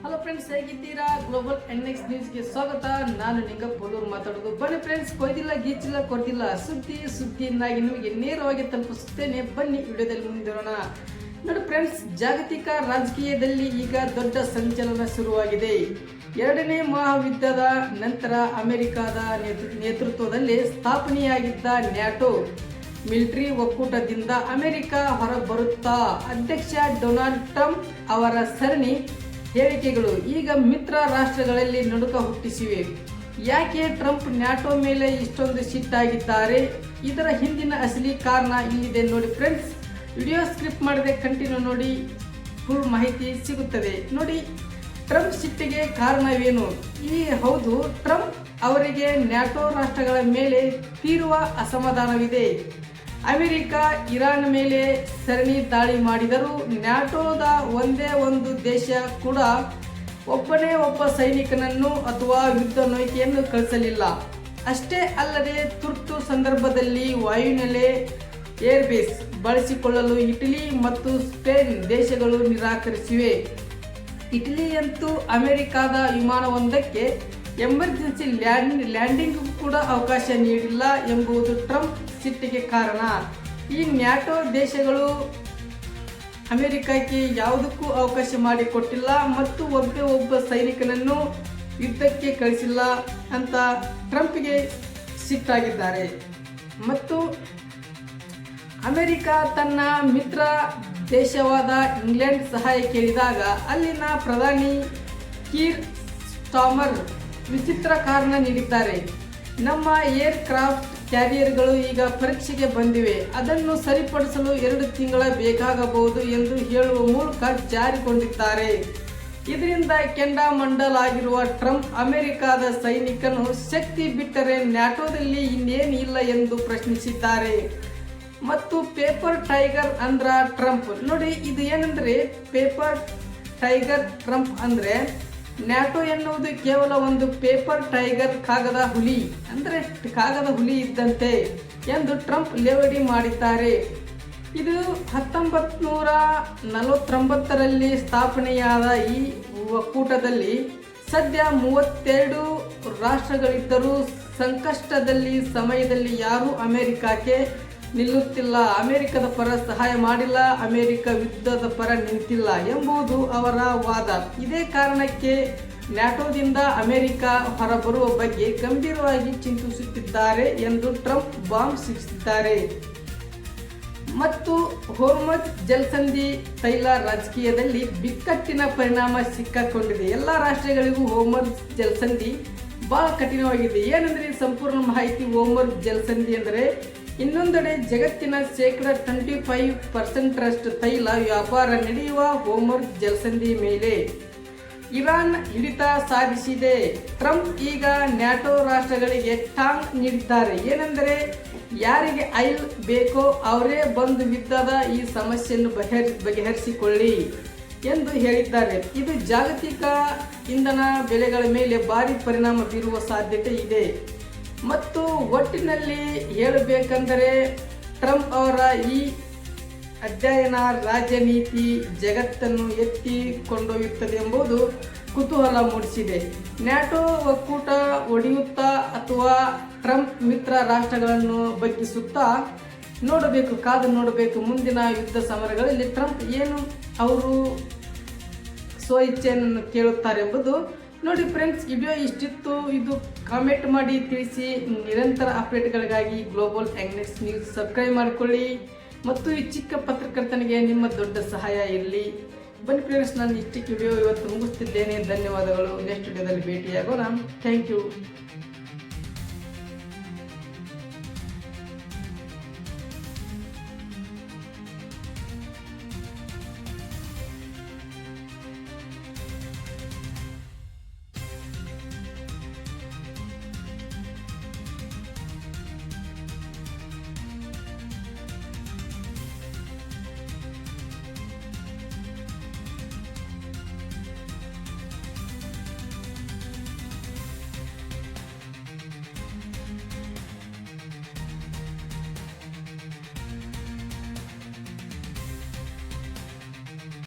Hello friends, ಹೇಗಿದ್ದೀರಾ? Global NX ನ್ಯೂಸ್ಗೆ ಸ್ವಾಗತ. ನಾನು ನಿಂಗಪ್ಪಲ್ಲೂರು ಮಾತಾಡೋದು. ಬನ್ನಿ ಫ್ರೆಂಡ್ಸ್, ಕೊಯ್ದಿಲ್ಲ ಗೀಚಿಲ್ಲ ಕೊಡ್ದಿಲ್ಲ ಸುದ್ದಿಯನ್ನಾಗಿ ನಿಮಗೆ ನೇರವಾಗಿ ತಲುಪಿಸುತ್ತೇನೆ. ಬನ್ನಿ ವಿಡಿಯೋದಲ್ಲಿ ಮುಂದಿರೋಣ. ನೋಡಿ ಫ್ರೆಂಡ್ಸ್, ಜಾಗತಿಕ ರಾಜಕೀಯದಲ್ಲಿ ಈಗ ದೊಡ್ಡ ಸಂಚಲನ ಶುರುವಾಗಿದೆ. ಎರಡನೇ ಮಹಾಯುದ್ಧದ ನಂತರ ಅಮೆರಿಕದ ನೇತೃತ್ವದಲ್ಲಿ ಸ್ಥಾಪನೆಯಾಗಿದ್ದ ನ್ಯಾಟೋ ಮಿಲಿಟರಿ ಒಕ್ಕೂಟದಿಂದ ಅಮೆರಿಕ ಹೊರಬರುತ್ತಾ ಅಧ್ಯಕ್ಷ ಡೊನಾಲ್ಡ್ ಟ್ರಂಪ್ ಅವರ ಸರಣಿ ಹೇಳಿಕೆಗಳು ಈಗ ಮಿತ್ರ ರಾಷ್ಟ್ರಗಳಲ್ಲಿ ನಡುಕ ಹುಟ್ಟಿಸಿವೆ. ಯಾಕೆ ಟ್ರಂಪ್ ನ್ಯಾಟೋ ಮೇಲೆ ಇಷ್ಟೊಂದು ಸಿಟ್ಟಾಗಿದ್ದಾರೆ? ಇದರ ಹಿಂದಿನ ಅಸಲಿ ಕಾರಣ ಇಲ್ಲಿದೆ ನೋಡಿ ಫ್ರೆಂಡ್ಸ್. ವಿಡಿಯೋ ಸ್ಕ್ರಿಪ್ಟ್ ಮಾಡದೆ ಕಂಟಿನ್ಯೂ ನೋಡಿ, ಫುಲ್ ಮಾಹಿತಿ ಸಿಗುತ್ತದೆ. ನೋಡಿ, ಟ್ರಂಪ್ ಸಿಟ್ಟಿಗೆ ಕಾರಣವೇನು? ಹೌದು, ಟ್ರಂಪ್ ಅವರಿಗೆ ನ್ಯಾಟೋ ರಾಷ್ಟ್ರಗಳ ಮೇಲೆ ತೀವ್ರ ಅಸಮಾಧಾನವಿದೆ. ಅಮೆರಿಕ ಇರಾನ್ ಮೇಲೆ ಸರಣಿ ದಾಳಿ ಮಾಡಿದರೂ ನ್ಯಾಟೋದ ಒಂದೇ ಒಂದು ದೇಶ ಕೂಡ ಒಬ್ಬನೇ ಒಬ್ಬ ಸೈನಿಕನನ್ನು ಅಥವಾ ಯುದ್ಧ ನೌಕೆಯನ್ನು ಕಳಿಸಲಿಲ್ಲ. ಅಷ್ಟೇ ಅಲ್ಲದೆ ತುರ್ತು ಸಂದರ್ಭದಲ್ಲಿ ವಾಯುನೆಲೆ ಏರ್ಬೇಸ್ ಬಳಸಿಕೊಳ್ಳಲು ಇಟಲಿ ಮತ್ತು ಸ್ಪೇನ್ ದೇಶಗಳು ನಿರಾಕರಿಸಿವೆ. ಇಟಲಿಯಂತೂ ಅಮೆರಿಕದ ವಿಮಾನವೊಂದಕ್ಕೆ ಎಮರ್ಜೆನ್ಸಿ ಲ್ಯಾಂಡಿಂಗ್ ಕೂಡ ಅವಕಾಶ ನೀಡಿಲ್ಲ ಎಂಬುದು ಟ್ರಂಪ್ ಸಿಟ್ಟಿಗೆ ಕಾರಣ. ಈ ನ್ಯಾಟೋ ದೇಶಗಳು ಅಮೆರಿಕಕ್ಕೆ ಯಾವುದಕ್ಕೂ ಅವಕಾಶ ಮಾಡಿಕೊಟ್ಟಿಲ್ಲ ಮತ್ತು ಒಬ್ಬ ಸೈನಿಕನನ್ನು ಯುದ್ಧಕ್ಕೆ ಕಳಿಸಿಲ್ಲ ಅಂತ ಟ್ರಂಪ್ಗೆ ಸಿಟ್ಟಾಗಿದ್ದಾರೆ. ಮತ್ತು ಅಮೆರಿಕ ತನ್ನ ಮಿತ್ರ ದೇಶವಾದ ಇಂಗ್ಲೆಂಡ್ ಸಹಾಯ ಕೇಳಿದಾಗ ಅಲ್ಲಿನ ಪ್ರಧಾನಿ ಕೀರ್ ಸ್ಟಾರ್ಮರ್ ವಿಚಿತ್ರ ಕಾರಣ ನೀಡಿದ್ದಾರೆ. ನಮ್ಮ ಏರ್ ಕ್ರಾಫ್ಟ್ ಕ್ಯಾರಿಯರ್ಗಳು ಈಗ ಪರೀಕ್ಷೆಗೆ ಬಂದಿವೆ, ಅದನ್ನು ಸರಿಪಡಿಸಲು 2 ತಿಂಗಳ ಬೇಕಾಗಬಹುದು ಎಂದು ಹೇಳುವ ಮೂಲಕ ಜಾರಿಕೊಂಡಿದ್ದಾರೆ. ಇದರಿಂದ ಕೆಂಡಾಮಂಡಲಾಗಿರುವ ಟ್ರಂಪ್ ಅಮೆರಿಕದ ಸೈನಿಕನು ಶಕ್ತಿ ಬಿಟ್ಟರೆ ನ್ಯಾಟೋದಲ್ಲಿ ಇನ್ನೇನು ಇಲ್ಲ ಎಂದು ಪ್ರಶ್ನಿಸಿದ್ದಾರೆ. ಮತ್ತು ಪೇಪರ್ ಟೈಗರ್ ಅಂದ್ರ ಟ್ರಂಪ್. ನೋಡಿ, ಇದು ಏನಂದ್ರೆ ಪೇಪರ್ ಟೈಗರ್ ಟ್ರಂಪ್ ಅಂದ್ರೆ ನ್ಯಾಟೋ ಎನ್ನುವುದು ಕೇವಲ ಒಂದು ಪೇಪರ್ ಟೈಗರ್, ಕಾಗದ ಹುಲಿ, ಅಂದರೆ ಕಾಗದ ಹುಲಿ ಇದ್ದಂತೆ ಎಂದು ಟ್ರಂಪ್ ಲೇವಡಿ ಮಾಡಿದ್ದಾರೆ. ಇದು 1949ರಲ್ಲಿ ಸ್ಥಾಪನೆಯಾದ ಈ ಒಕ್ಕೂಟದಲ್ಲಿ ಸದ್ಯ 32 ರಾಷ್ಟ್ರಗಳಿದ್ದರೂ ಸಂಕಷ್ಟದಲ್ಲಿ ಸಮಯದಲ್ಲಿ ಯಾರೂ ಅಮೆರಿಕಕ್ಕೆ ನಿಲ್ಲುತ್ತಿಲ್ಲ, ಅಮೆರಿಕದ ಪರ ಸಹಾಯ ಮಾಡಿಲ್ಲ, ಅಮೆರಿಕ ಯುದ್ಧದ ಪರ ನಿಂತಿಲ್ಲ ಎಂಬುದು ಅವರ ವಾದ. ಇದೇ ಕಾರಣಕ್ಕೆ ನ್ಯಾಟೋದಿಂದ ಅಮೆರಿಕ ಹೊರಬರುವ ಬಗ್ಗೆ ಗಂಭೀರವಾಗಿ ಚಿಂತಿಸುತ್ತಿದ್ದಾರೆ ಎಂದು ಟ್ರಂಪ್ ಬಾಂಬ್ ಸಿಡಿಸಿದ್ದಾರೆ. ಮತ್ತು ಹೋರ್ಮಜ್ ಜಲಸಂಧಿ ತೈಲ ರಾಜಕೀಯದಲ್ಲಿ ಬಿಕ್ಕಟ್ಟಿನ ಪರಿಣಾಮ ಸಿಕ್ಕಾಕೊಂಡಿದೆ. ಎಲ್ಲ ರಾಷ್ಟ್ರಗಳಿಗೂ ಹೋರ್ಮಜ್ ಜಲಸಂಧಿ ಬಹಳ ಕಠಿಣವಾಗಿದೆ. ಏನಂದ್ರೆ ಸಂಪೂರ್ಣ ಮಾಹಿತಿ. ಹೋರ್ಮಜ್ ಜಲಸಂಧಿ ಅಂದರೆ ಇನ್ನೊಂದೆಡೆ ಜಗತ್ತಿನ 25% ತೈಲ ವ್ಯಾಪಾರ ನಡೆಯುವ ಹೋರ್ಮಜ್ ಜಲಸಂಧಿ ಮೇಲೆ ಇರಾನ್ ಹಿಡಿತ ಸಾಧಿಸಿದೆ. ಟ್ರಂಪ್ ಈಗ ನ್ಯಾಟೋ ರಾಷ್ಟ್ರಗಳಿಗೆ ಟಾಂಗ್ ನೀಡಿದ್ದಾರೆ. ಏನೆಂದರೆ ಯಾರಿಗೆ ಆಯಿಲ್ ಬೇಕೋ ಅವರೇ ಬಂದು ಯುದ್ಧದ ಈ ಸಮಸ್ಯೆಯನ್ನು ಬಗೆಹರಿಸಿಕೊಳ್ಳಿ ಎಂದು ಹೇಳಿದ್ದಾರೆ. ಇದು ಜಾಗತಿಕ ಇಂಧನ ಬೆಲೆಗಳ ಮೇಲೆ ಭಾರಿ ಪರಿಣಾಮ ಬೀರುವ ಸಾಧ್ಯತೆ ಇದೆ. ಮತ್ತು ಒಟ್ಟಿನಲ್ಲಿ ಹೇಳಬೇಕೆಂದರೆ ಟ್ರಂಪ್ ಅವರ ಈ ಅಧ್ಯಯನ ರಾಜನೀತಿ ಜಗತ್ತನ್ನು ಎತ್ತಿ ಕೊಂಡೊಯ್ಯುತ್ತದೆ ಎಂಬುದು ಕುತೂಹಲ ಮೂಡಿಸಿದೆ. ನ್ಯಾಟೋ ಒಕ್ಕೂಟ ಒಡೆಯುತ್ತಾ ಅಥವಾ ಟ್ರಂಪ್ ಮಿತ್ರ ರಾಷ್ಟ್ರಗಳನ್ನು ಬಗ್ಗಿಸುತ್ತಾ ನೋಡಬೇಕು, ಕಾದು ನೋಡಬೇಕು. ಮುಂದಿನ ಯುದ್ಧ ಸಮರಗಳಲ್ಲಿ ಟ್ರಂಪ್ ಏನು ಅವರು ಸ್ವಇಚ್ಛೆಯನ್ನು ಕೇಳುತ್ತಾರೆ ಎಂಬುದು ನೋಡಿ ಫ್ರೆಂಡ್ಸ್. ವಿಡಿಯೋ ಇಷ್ಟಿತ್ತು. ಇದು ಕಾಮೆಂಟ್ ಮಾಡಿ ತಿಳಿಸಿ. ನಿರಂತರ ಅಪ್ಡೇಟ್ಗಳಿಗಾಗಿ ಗ್ಲೋಬಲ್ ಎನ್ಎಕ್ಸ್ ನ್ಯೂಸ್ ಸಬ್ಸ್ಕ್ರೈಬ್ ಮಾಡಿಕೊಳ್ಳಿ ಮತ್ತು ಈ ಚಿಕ್ಕ ಪತ್ರಕರ್ತನಿಗೆ ನಿಮ್ಮ ದೊಡ್ಡ ಸಹಾಯ ಇರಲಿ. ಬನ್ನಿ ಫ್ರೆಂಡ್ಸ್, ನಾನು ಇಷ್ಟಕ್ಕೆ ವಿಡಿಯೋ ಇವತ್ತು ಮುಗಿಸ್ತಿದ್ದೇನೆ. ಧನ್ಯವಾದಗಳು. ನೆಕ್ಸ್ಟ್ ವಿಡಿಯೋದಲ್ಲಿ ಭೇಟಿಯಾಗೋಣ. Thank you.